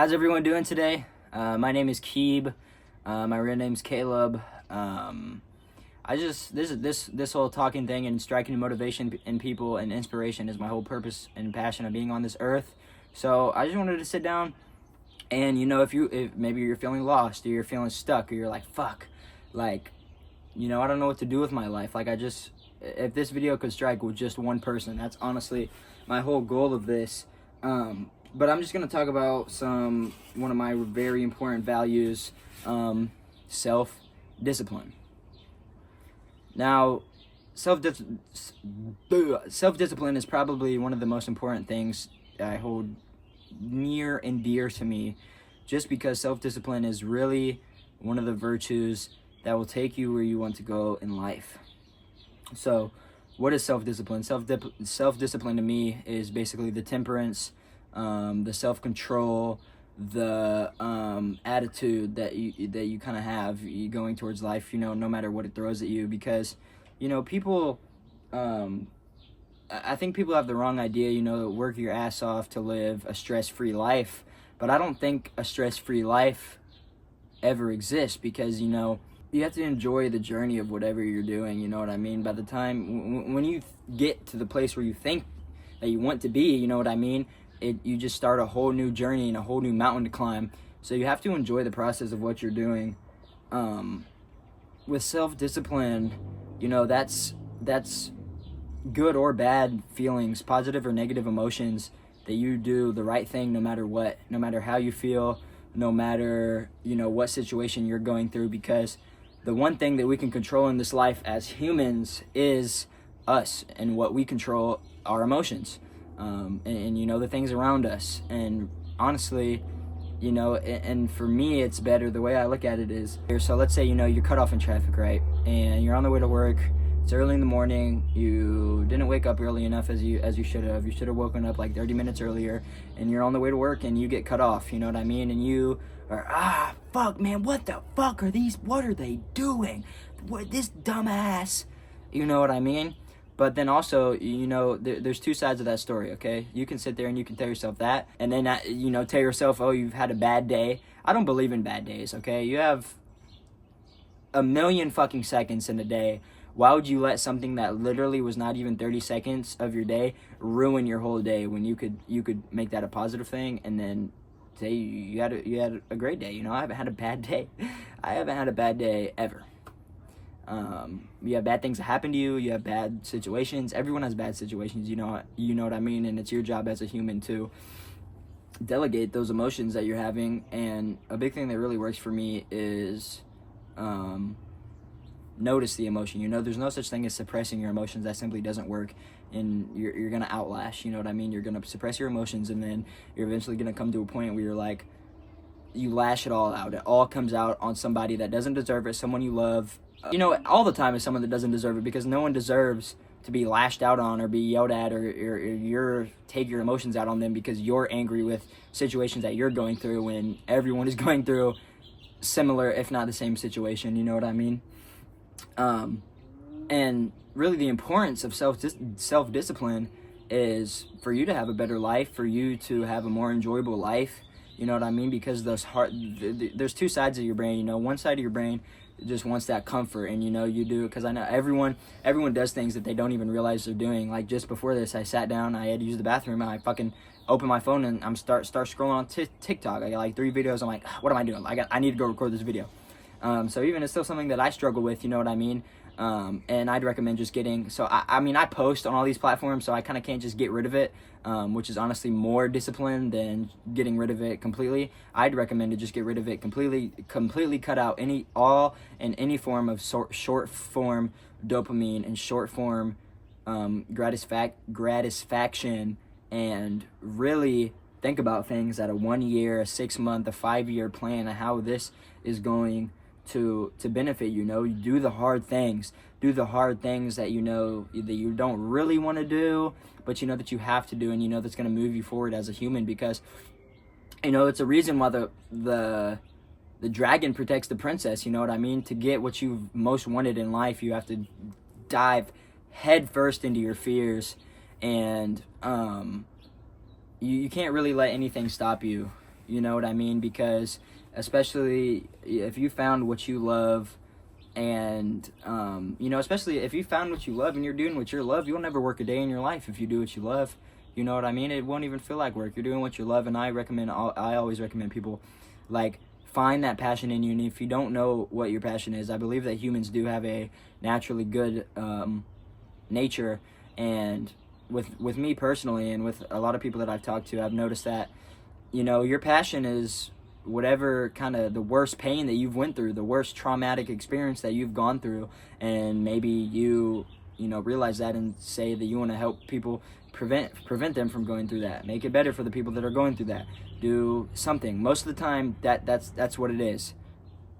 How's everyone doing today? My name is Keeb. My real name's Caleb. This whole talking thing and striking motivation in people and inspiration is my whole purpose and passion of being on this earth. So I just wanted to sit down and if maybe you're feeling lost or you're feeling stuck or you're like fuck, like I don't know what to do with my life. If this video could strike with just one person, that's honestly my whole goal of this. But I'm just going to talk about one of my very important values, self-discipline. Now, self-discipline is probably one of the most important things I hold near and dear to me, just because self-discipline is really one of the virtues that will take you where you want to go in life. So, what is self-discipline? Self-discipline to me is basically the temperance, the self-control, the attitude that you kind of have going towards life, no matter what it throws at you. Because people, I think people have the wrong idea, work your ass off to live a stress-free life. But I don't think a stress-free life ever exists, because you have to enjoy the journey of whatever you're doing. You know what I mean? By the time when you get to the place where you think that you want to be, you know what I mean, you just start a whole new journey and a whole new mountain to climb. So you have to enjoy the process of what you're doing. With self-discipline, that's good or bad feelings, positive or negative emotions, that you do the right thing no matter what, no matter how you feel, no matter what situation you're going through. Because the one thing that we can control in this life as humans is us, and what we control our emotions. And the things around us. And honestly, and for me, it's better. The way I look at it is, so let's say, you're cut off in traffic, right? And you're on the way to work. It's early in the morning. You didn't wake up early enough as you should have. You should have woken up like 30 minutes earlier, and you're on the way to work and you get cut off, you know what I mean? And you are, fuck, man, what the fuck what are they doing? This dumbass, you know what I mean? But then also, there's two sides of that story, okay? You can sit there and you can tell yourself that, and then, tell yourself, oh, you've had a bad day. I don't believe in bad days, okay? You have a million fucking seconds in a day. Why would you let something that literally was not even 30 seconds of your day ruin your whole day, when you could make that a positive thing and then say you had a great day? I haven't had a bad day. I haven't had a bad day ever. You have bad things that happen to you. You have bad situations. Everyone has bad situations. You know what I mean. And it's your job as a human to delegate those emotions that you're having. And a big thing that really works for me is notice the emotion. There's no such thing as suppressing your emotions. That simply doesn't work. And you're gonna outlash. You know what I mean. You're gonna suppress your emotions, and then you're eventually gonna come to a point where you're like, you lash it all out. It all comes out on somebody that doesn't deserve it. Someone you love. All the time is someone that doesn't deserve it, because no one deserves to be lashed out on or be yelled at, or take your emotions out on them because you're angry with situations that you're going through, when everyone is going through similar, if not the same situation. You know what I mean? And really the importance of self-discipline is for you to have a better life, for you to have a more enjoyable life. You know what I mean? Because there's two sides of your brain. One side of your brain just wants that comfort, and you do it, because I know everyone does things that they don't even realize they're doing. Like just before this, I sat down, I had to use the bathroom, and I fucking opened my phone and I'm start scrolling on TikTok. I got like 3 videos. I'm like, what am I doing? I need to go record this video. So even it's still something that I struggle with, you know what I mean? And I'd recommend just getting, I post on all these platforms, so I kind of can't just get rid of it, which is honestly more discipline than getting rid of it completely. I'd recommend to just get rid of it completely cut out any form of short form dopamine and short form gratification, and really think about things at a 1 year, a 6 month, a 5 year plan of how this is going to benefit you. You do the hard things. Do the hard things that that you don't really want to do, but that you have to do, and that's going to move you forward as a human. Because it's a reason why the dragon protects the princess. You know what I mean? To get what you've most wanted in life, you have to dive head first into your fears, and you can't really let anything stop you. You know what I mean? Because especially if you found what you love, and especially if you found what you love and you're doing what you love, you'll never work a day in your life if you do what you love. You know what I mean? It won't even feel like work. You're doing what you love, and I always recommend people, like, find that passion in you. And if you don't know what your passion is, I believe that humans do have a naturally good nature. And with me personally, and with a lot of people that I've talked to, I've noticed that, your passion is whatever kind of the worst pain that you've went through, the worst traumatic experience that you've gone through, and maybe you realize that and say that you want to help people prevent them from going through that, make it better for the people that are going through that, do something. Most of the time that's what it is.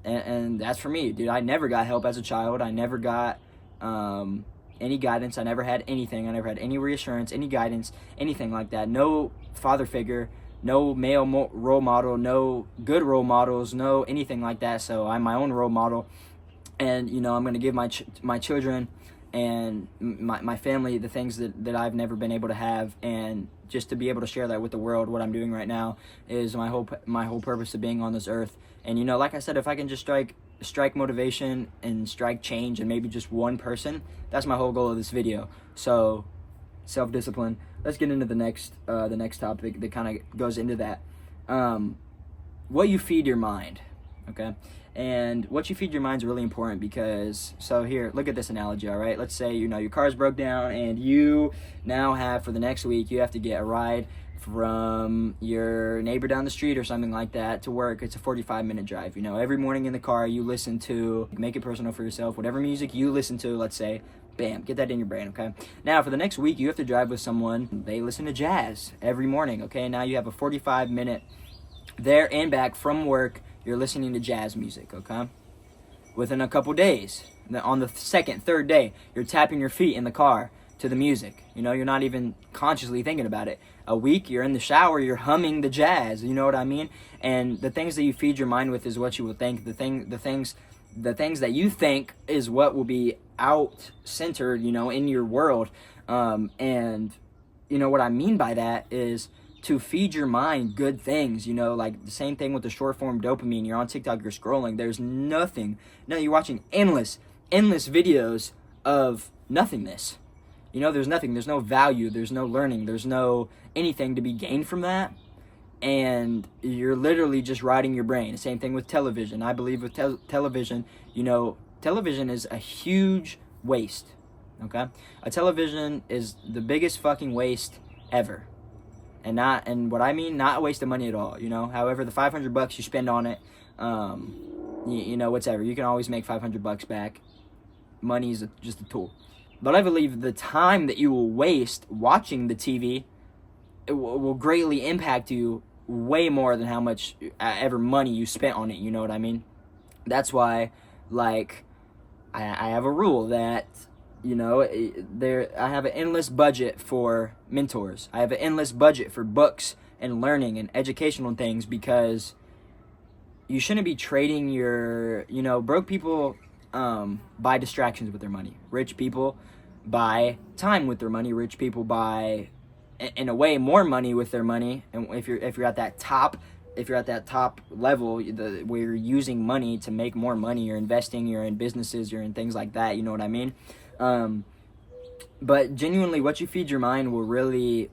And that's for me, dude. I never got help as a child. I never got any guidance. I never had anything. I never had any reassurance, any guidance, anything like that. No father figure, no male role model, no good role models, no anything like that. So I'm my own role model, and I'm going to give my children and my family the things that I've never been able to have, and just to be able to share that with the world. What I'm doing right now is my whole purpose of being on this earth. And like I said, if I can just strike motivation and strike change, and maybe just one person, that's my whole goal of this video. So self-discipline. Let's get into the next topic that kind of goes into that. What you feed your mind, okay? And what you feed your mind is really important, because, so here, look at this analogy, all right? Let's say, your car's broke down, and you now have, for the next week, you have to get a ride from your neighbor down the street or something like that to work. It's a 45-minute drive. Every morning in the car, you listen to, make it personal for yourself, whatever music you listen to, let's say, bam, get that in your brain, okay? Now, for the next week, you have to drive with someone, they listen to jazz every morning, okay? Now you have a 45-minute there and back from work, you're listening to jazz music, okay? Within a couple days, on the second, third day, you're tapping your feet in the car to the music. You're not even consciously thinking about it. A week, you're in the shower, you're humming the jazz, you know what I mean? And the things that you feed your mind with is what you will think. The things that you think is what will be out-centered, in your world. And what I mean by that is to feed your mind good things, like the same thing with the short form dopamine. You're on TikTok, you're scrolling, there's nothing. No, you're watching endless videos of nothingness. There's nothing, there's no value, there's no learning, there's no anything to be gained from that. And you're literally just riding your brain. Same thing with television. I believe with television, television is a huge waste, okay? A television is the biggest fucking waste ever. And what I mean, not a waste of money at all, However, the $500 you spend on it, whatever. You can always make $500 back. Money is just a tool. But I believe the time that you will waste watching the TV, it will greatly impact you way more than how much ever money you spent on it, you know what I mean? That's why, like, I have a rule that, I have an endless budget for mentors. I have an endless budget for books and learning and educational things, because you shouldn't be trading your, broke people buy distractions with their money. Rich people buy time with their money. Rich people buy, in a way, more money with their money. And if you're at that top level, where you're using money to make more money, you're investing, you're in businesses, you're in things like that, you know what I mean? But genuinely, what you feed your mind will really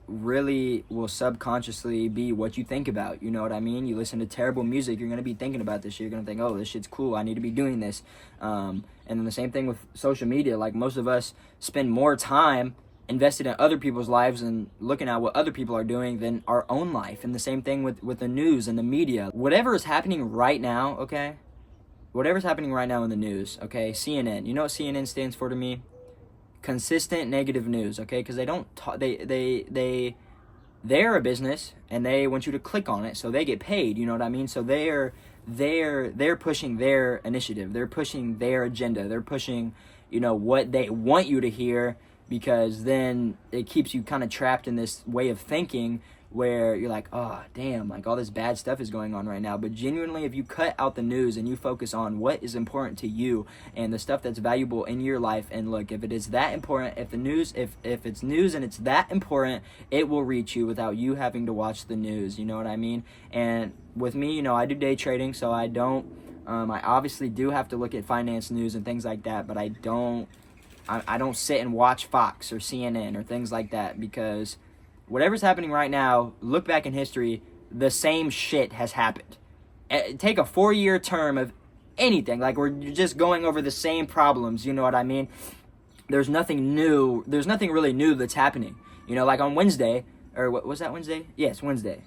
will subconsciously be what you think about, you know what I mean? You listen to terrible music, you're going to be thinking about this shit. You're going to think, oh, this shit's cool, I need to be doing this. And then the same thing with social media. Like, most of us spend more time invested in other people's lives and looking at what other people are doing than our own life. And the same thing with the news and the media. Whatever is happening right now, okay? Whatever's happening right now in the news, okay? CNN. You know what CNN stands for to me? Consistent negative news, okay? Because they don't talk, they're a business, and they want you to click on it, so they get paid, you know what I mean? So they're pushing their initiative, they're pushing their agenda, they're pushing, what they want you to hear, because then it keeps you kind of trapped in this way of thinking where you're like, oh damn, like all this bad stuff is going on right now. But genuinely, if you cut out the news and you focus on what is important to you and the stuff that's valuable in your life, and look, if it is that important, if it's news and it's that important, it will reach you without you having to watch the news. You know what I mean? And with me, you know, I do day trading, so I don't I obviously do have to look at finance news and things like that, but I don't sit and watch Fox or CNN or things like that, because whatever's happening right now, look back in history, the same shit has happened. Take a 4-year term of anything, like we're just going over the same problems, you know what I mean? There's nothing new, there's nothing really new that's happening. You know, like on Wednesday, or what was that, Wednesday? Yes, Wednesday.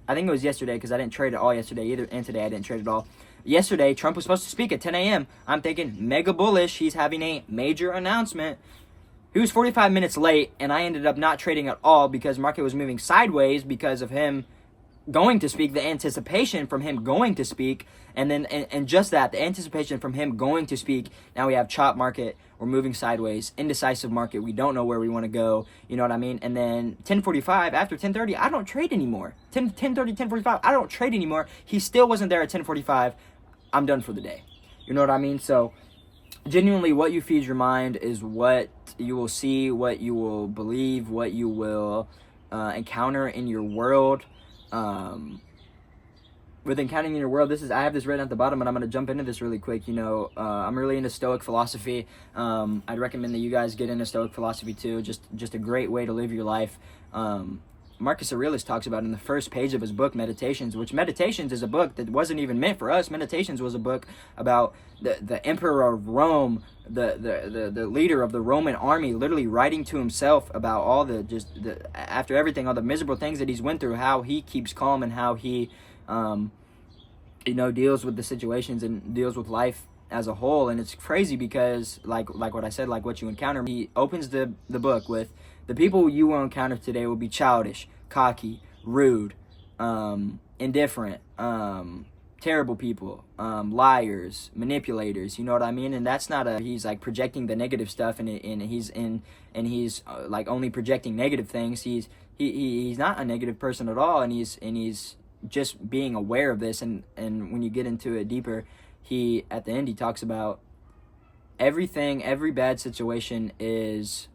I think it was yesterday, because I didn't trade it all yesterday either, and today I didn't trade it all. Yesterday, Trump was supposed to speak at 10 a.m. I'm thinking, mega bullish, he's having a major announcement. He was 45 minutes late, and I ended up not trading at all because market was moving sideways because of him going to speak, the anticipation from him going to speak, and then and just that, the anticipation from him going to speak. Now we have chop market, we're moving sideways, indecisive market, we don't know where we want to go, you know what I mean? And then 10:45, after 10:30, I don't trade anymore. 10:30, 10:45, I don't trade anymore. He still wasn't there at 10:45. I'm done for the day. You know what I mean? So genuinely, what you feed your mind is what you will see, what you will believe, what you will encounter in your world. With encountering in your world, I have this written at the bottom, and I'm going to jump into this really quick. You know, I'm really into Stoic philosophy. I'd recommend that you guys get into Stoic philosophy too. Just a great way to live your life. Marcus Aurelius talks about in the first page of his book, Meditations, which Meditations is a book that wasn't even meant for us. Meditations was a book about the emperor of Rome, the leader of the Roman army, literally writing to himself about all after everything, all the miserable things that he's went through, how he keeps calm and how he, deals with the situations and deals with life as a whole. And it's crazy because, like what I said, like what you encounter, he opens the book with, the people you will encounter today will be childish, cocky, rude, indifferent, terrible people, liars, manipulators. You know what I mean? And that's not he's like projecting the negative stuff, and he's like only projecting negative things. He's not a negative person at all, and he's just being aware of this. And when you get into it deeper, at the end he talks about every bad situation is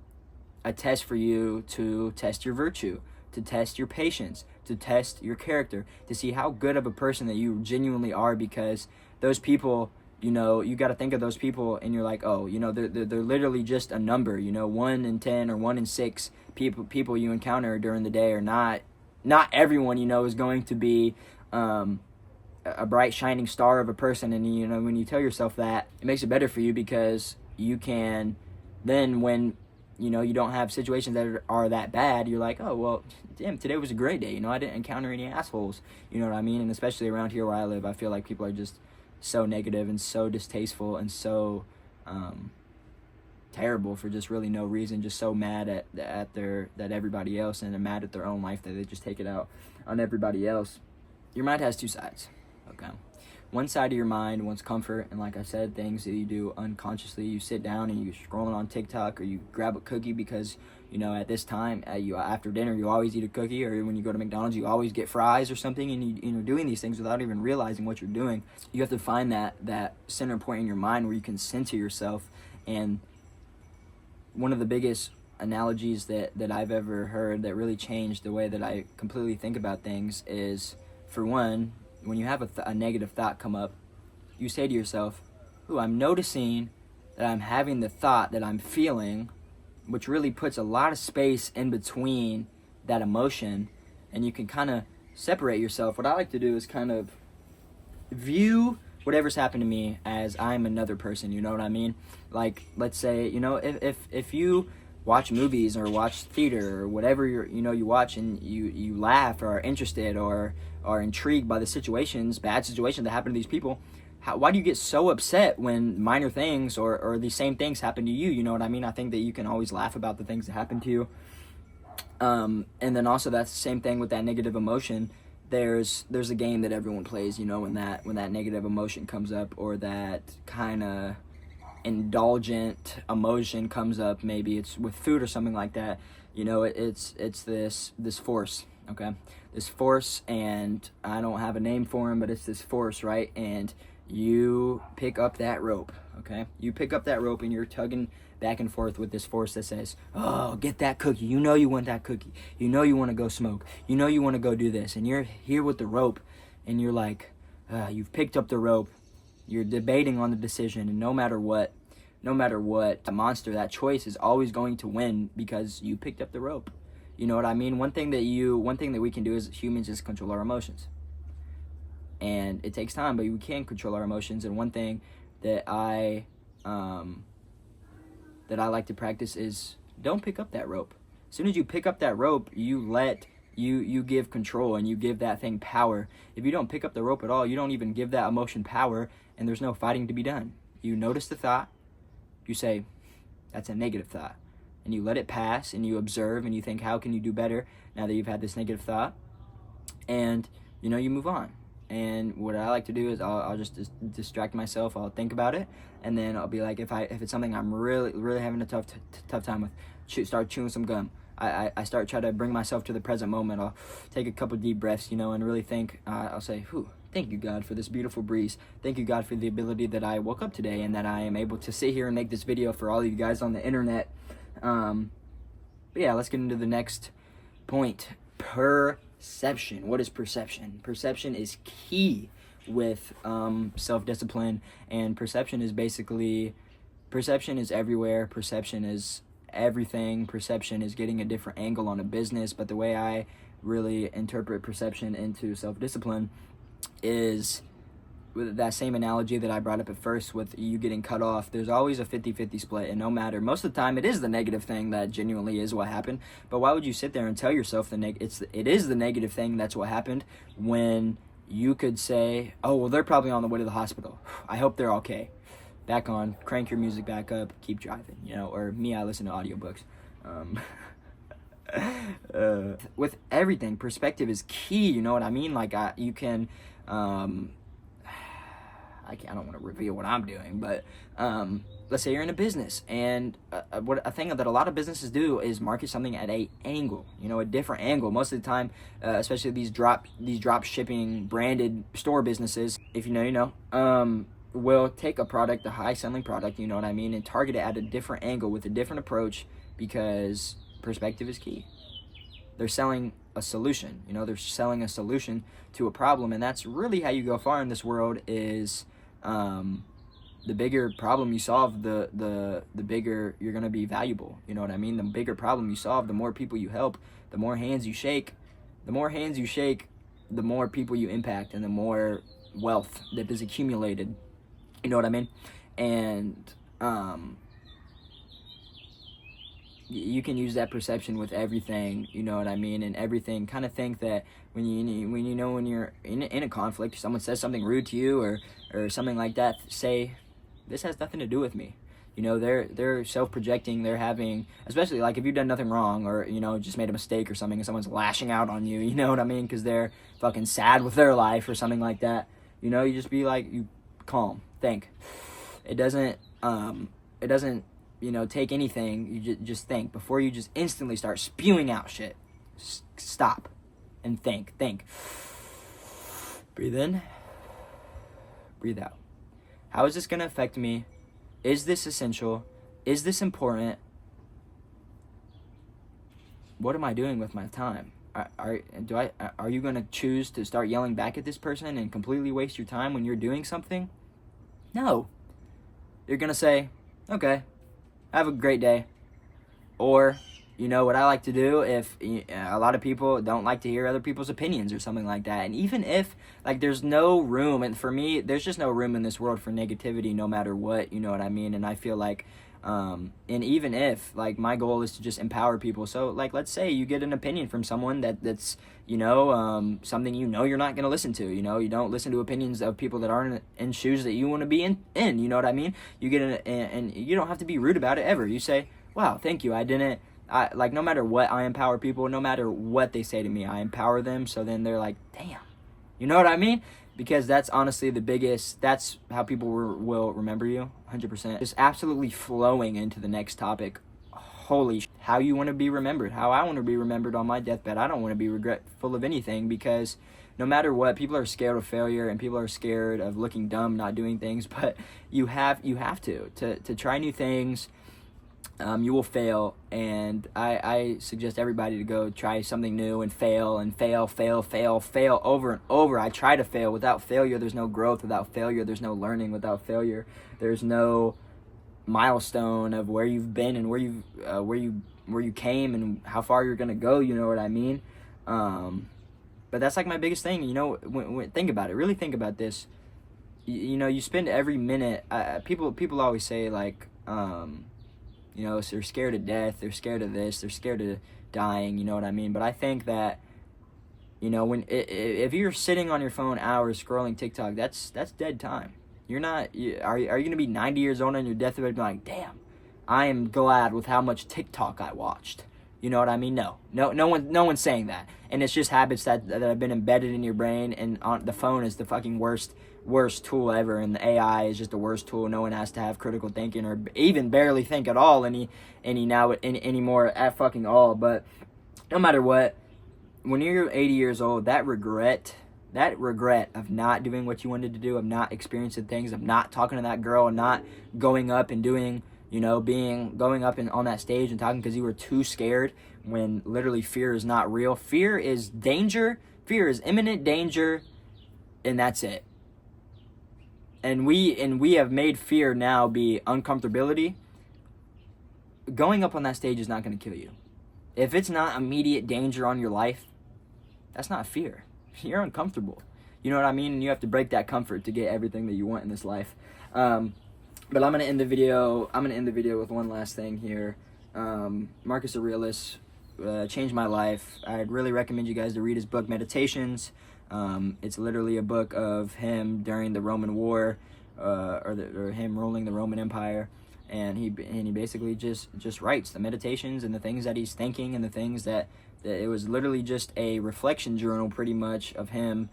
a test for you to test your virtue, to test your patience, to test your character, to see how good of a person that you genuinely are. Because those people, you know, you got to think of those people, and you're like, oh, you know, they're literally just a number. You know, 1 in 10 or 1 in 6 people you encounter during the day are not everyone, you know, is going to be a bright shining star of a person. And you know, when you tell yourself that, it makes it better for you, because you can then, when you know you don't have situations that are that bad, you're like, oh well, damn, today was a great day. You know, I didn't encounter any assholes. You know what I mean? And especially around here where I live, I feel like people are just so negative and so distasteful and so terrible for just really no reason, just so mad at everybody else, and they're mad at their own life that they just take it out on everybody else. Your mind has two sides, okay? One side of your mind wants comfort, and like I said, things that you do unconsciously. You sit down and you're scrolling on TikTok, or you grab a cookie because, you know, at this time, after dinner, you always eat a cookie, or when you go to McDonald's, you always get fries or something, and you're doing these things without even realizing what you're doing. You have to find that center point in your mind where you can center yourself. And one of the biggest analogies that I've ever heard that really changed the way that I completely think about things is, for one, when you have a negative thought come up, you say to yourself, ooh, I'm noticing that I'm having the thought that I'm feeling, which really puts a lot of space in between that emotion, and you can kind of separate yourself. What I like to do is kind of view whatever's happened to me as I'm another person, you know what I mean? Like, let's say, you know, if you watch movies or watch theater or whatever you watch, and you laugh or are interested or are intrigued by the bad situations that happen to these people, why do you get so upset when minor things or these same things happen to you? You know what I mean? I think that you can always laugh about the things that happen to you. And then also that's the same thing with that negative emotion. There's a game that everyone plays, you know, when that negative emotion comes up, or that kind of indulgent emotion comes up, maybe it's with food or something like that. You know, it's this force, okay? This force, and I don't have a name for him, but it's this force, right? And you pick up that rope, okay? You pick up that rope and you're tugging back and forth with this force that says, oh, get that cookie. You know you want that cookie. You know you want to go smoke. You know you want to go do this. And you're here with the rope and you're like, you've picked up the rope. You're debating on the decision, and no matter what, the monster, that choice is always going to win because you picked up the rope. You know what I mean? One thing that we can do as humans is control our emotions. And it takes time, but we can control our emotions. And one thing that I like to practice is don't pick up that rope. As soon as you pick up that rope, you give control and you give that thing power. If you don't pick up the rope at all, you don't even give that emotion power, and there's no fighting to be done. You notice the thought, you say, that's a negative thought, and you let it pass, and you observe, and you think, how can you do better now that you've had this negative thought? And you move on. And what I like to do is I'll just distract myself. I'll think about it, and then I'll be like, if it's something I'm really having a tough time with, start chewing some gum. I start trying to bring myself to the present moment. I'll take a couple deep breaths, and really think. I'll say, "Whew, thank you, God, for this beautiful breeze. Thank you, God, for the ability that I woke up today and that I am able to sit here and make this video for all of you guys on the internet." But yeah, let's get into the next point. Perception. What is perception? Perception is key with self-discipline, and perception is everywhere. Perception is everything. Perception is getting a different angle on a business. But the way I really interpret perception into self-discipline is with that same analogy that I brought up at first with you getting cut off. There's always a 50-50 split, and no matter, most of the time it is the negative thing that genuinely is what happened. But why would you sit there and tell yourself it is the negative thing that's what happened, when you could say, oh, well, they're probably on the way to the hospital. I hope they're okay. Back on, crank your music back up, keep driving, or me, I listen to audiobooks. With everything, perspective is key, you know what I mean? Like, you can, I don't want to reveal what I'm doing, but let's say you're in a business, and a thing that a lot of businesses do is market something at a angle, a different angle. Most of the time, especially these drop shipping branded store businesses, if you know, will take a product, a high selling product, you know what I mean, and target it at a different angle with a different approach, because perspective is key. They're selling a solution, they're selling a solution to a problem, and that's really how you go far in this world. Is the bigger problem you solve, the bigger you're going to be valuable, you know what I mean? The bigger problem you solve, the more people you help, the more hands you shake, the more people you impact, and the more wealth that is accumulated. You know what I mean? And you can use that perception with everything, you know what I mean? And everything, kind of think that when you're in a conflict, someone says something rude to you or something like that, say, this has nothing to do with me. They're self-projecting. They're having, especially like if you've done nothing wrong, or just made a mistake or something, and someone's lashing out on you, you know what I mean? Because they're fucking sad with their life or something like that. You just be like, you calm, think. It doesn't take anything. You just think before you just instantly start spewing out shit. Stop and think. Breathe in, breathe out. How is this going to affect me? Is this essential? Is this important? What am I doing with my time? Are you going to choose to start yelling back at this person and completely waste your time when you're doing something? No. You're going to say, okay, have a great day. Or, what I like to do, if a lot of people don't like to hear other people's opinions or something like that. And even if, there's no room, and for me, there's just no room in this world for negativity no matter what, you know what I mean? And I feel like, and even if, my goal is to just empower people. So, let's say you get an opinion from someone that's, something you're not going to listen to. You don't listen to opinions of people that aren't in shoes that you want to be in, you know what I mean? You get and you don't have to be rude about it ever. You say, wow, thank you. No matter what, I empower people. No matter what they say to me, I empower them. So then they're like, damn, you know what I mean? Because that's honestly that's how people will remember you, 100%. Just absolutely flowing into the next topic how you want to be remembered, how I want to be remembered on my deathbed. I don't want to be regretful of anything, because no matter what, people are scared of failure, and people are scared of looking dumb, not doing things. But you have to try new things. You will fail, and I suggest everybody to go try something new and fail over and over. I try to fail. Without failure, there's no growth. Without failure, there's no learning. Without failure, there's no milestone of where you've been and where you came and how far you're gonna go. You know what I mean? But that's like my biggest thing. You know, when think about it. Really think about this. You know, you spend every minute. People always say like. You know, so they're scared of death, they're scared of this, they're scared of dying, you know what I mean? But I think that, you know, if you're sitting on your phone hours scrolling TikTok, that's dead time. You're not, are you going to be 90 years old on your deathbed and be like, damn, I am glad with how much TikTok I watched? You know what I mean? No one's saying that. And it's just habits that have been embedded in your brain, and on the phone is the fucking worst tool ever, and the AI is just the worst tool. No one has to have critical thinking or even barely think at all anymore at fucking all. But no matter what, when you're 80 years old, that regret of not doing what you wanted to do, of not experiencing things, of not talking to that girl, and not going up and doing, you know, going up and on that stage and talking because you were too scared, when literally fear is not real. Fear is danger. Fear is imminent danger, and that's it. And we have made fear now be uncomfortability. Going up on that stage is not going to kill you. If it's not immediate danger on your life, that's not fear. You're uncomfortable. You know what I mean? And you have to break that comfort to get everything that you want in this life. But I'm gonna end the video. With one last thing here. Marcus Aurelius changed my life. I'd really recommend you guys to read his book Meditations. It's literally a book of him during the Roman War, or him ruling the Roman Empire, and he basically just writes the meditations and the things that he's thinking, and the things that it was literally just a reflection journal, pretty much, of him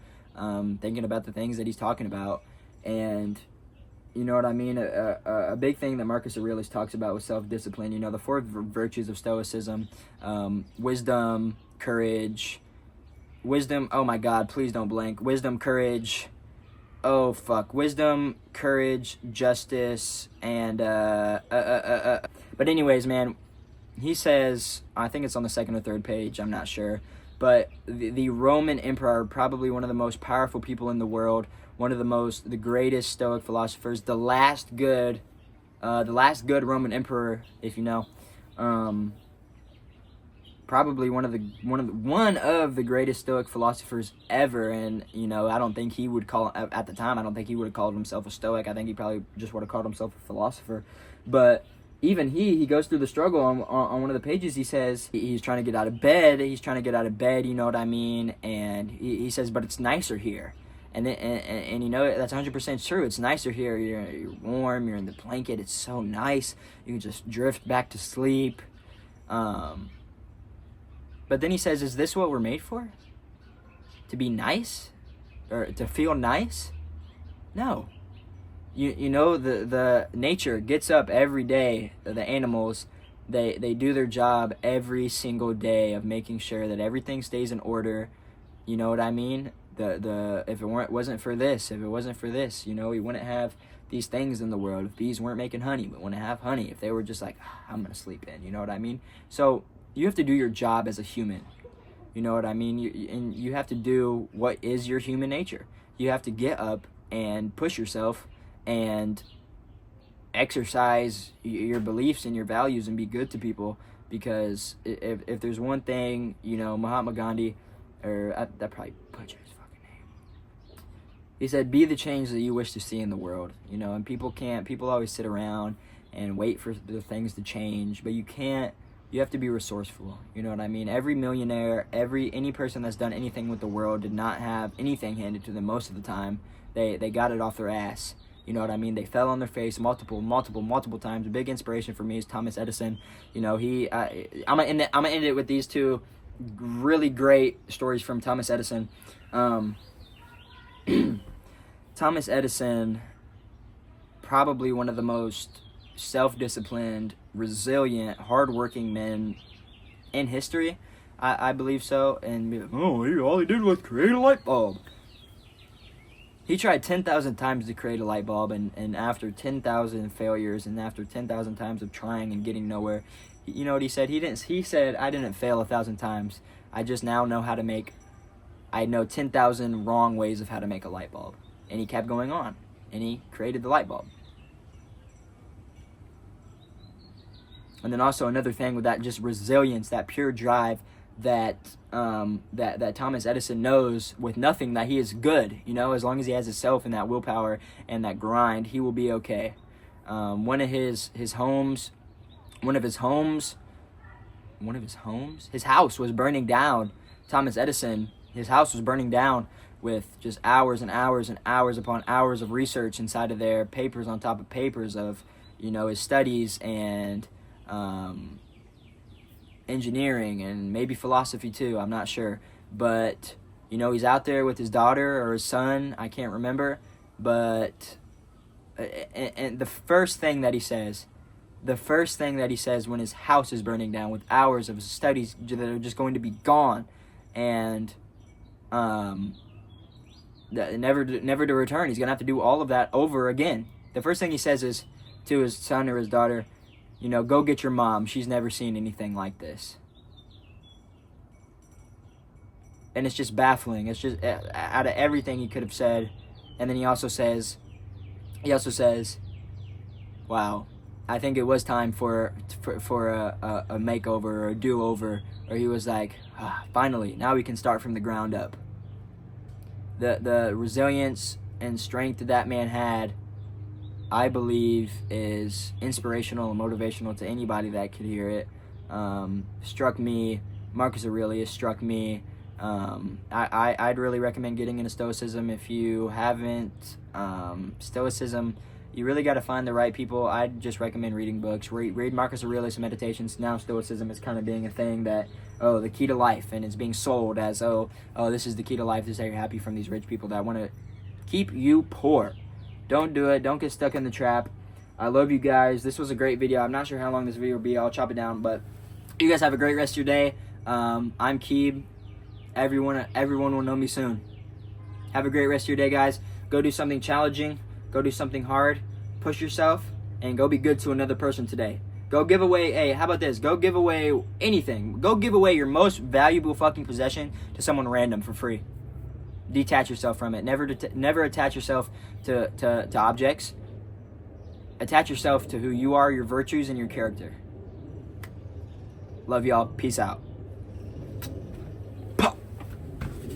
thinking about the things that he's talking about. And you know what I mean? A big thing that Marcus Aurelius talks about was self-discipline. You know, the four virtues of Stoicism: wisdom, courage. Wisdom, oh my God, please don't blank. Wisdom, courage, wisdom, courage, justice, and, But anyways, man, he says, I think it's on the second or third page, I'm not sure, but the Roman emperor, probably one of the most powerful people in the world, the greatest Stoic philosophers, the last good Roman emperor, if you know, probably one of the greatest Stoic philosophers ever. And you know, I don't think he would call, at the time, I don't think he would have called himself a Stoic. I think he probably just would have called himself a philosopher. But even he goes through the struggle on one of the pages. He says he's trying to get out of bed, you know what I mean? And he says, but it's nicer here. And you know, that's 100% true. It's nicer here. You're warm, you're in the blanket, it's so nice. You can just drift back to sleep. But then he says, is this what we're made for? To be nice? Or to feel nice? No. You know, the nature gets up every day. The animals, they do their job every single day of making sure that everything stays in order. You know what I mean? If it wasn't for this, you know, we wouldn't have these things in the world. If bees weren't making honey, we wouldn't have honey. If they were just like, I'm gonna sleep in, you know what I mean? So you have to do your job as a human. You know what I mean? You have to do what is your human nature. You have to get up and push yourself and exercise your beliefs and your values and be good to people. Because if there's one thing, you know, Mahatma Gandhi, that probably butchered his fucking name. He said, be the change that you wish to see in the world. You know, and people always sit around and wait for the things to change, but you can't. You have to be resourceful. You know what I mean? Every millionaire, any person that's done anything with the world did not have anything handed to them most of the time. They got it off their ass. You know what I mean? They fell on their face multiple times. A big inspiration for me is Thomas Edison. You know, I'm gonna end it with these two really great stories from Thomas Edison. Thomas Edison, probably one of the most self-disciplined resilient, hardworking men in history. I believe so. And all he did was create a light bulb. He tried 10,000 times to create a light bulb, and after 10,000 failures and after 10,000 times of trying and getting nowhere, you know what he said? He said, I didn't fail 1,000 times. I just now know how to make, I know 10,000 wrong ways of how to make a light bulb. And he kept going on, and he created the light bulb. And then also another thing with that just resilience, that pure drive, that Thomas Edison knows with nothing that he is good. You know, as long as he has himself and that willpower and that grind, he will be okay. One of his house was burning down. Thomas Edison, his house was burning down with just hours and hours and hours upon hours of research inside of there, papers on top of papers of, you know, his studies and engineering and maybe philosophy too, I'm not sure. But, you know, he's out there with his daughter or his son, I can't remember. But, and the first thing that he says when his house is burning down with hours of studies that are just going to be gone, and never to return. He's going to have to do all of that over again. The first thing he says is to his son or his daughter, you know, go get your mom. She's never seen anything like this. And it's just baffling. It's just out of everything he could have said. And then he also says, wow, I think it was time for a makeover or a do-over. Or he was like, finally, now we can start from the ground up. The resilience and strength that man had, I believe, is inspirational and motivational to anybody that could hear it. Struck me. Marcus Aurelius struck me. I'd really recommend getting into Stoicism. If you haven't, Stoicism, you really got to find the right people. I'd just recommend reading books. Read Marcus Aurelius Meditations. Now Stoicism is kind of being a thing that, the key to life, and it's being sold as, this is the key to life. This is how you're happy, from these rich people that want to keep you poor. Don't do it. Don't get stuck in the trap. I love you guys. This was a great video. I'm not sure how long this video will be. I'll chop it down, but you guys have a great rest of your day. I'm Keeb. Everyone will know me soon. Have a great rest of your day, guys. Go do something challenging. Go do something hard. Push yourself, and go be good to another person today. Go give away, hey, how about this? Go give away anything. Go give away your most valuable fucking possession to someone random for free. Detach yourself from it. Never attach yourself to objects. Attach yourself to who you are, your virtues, and your character. Love y'all. Peace out.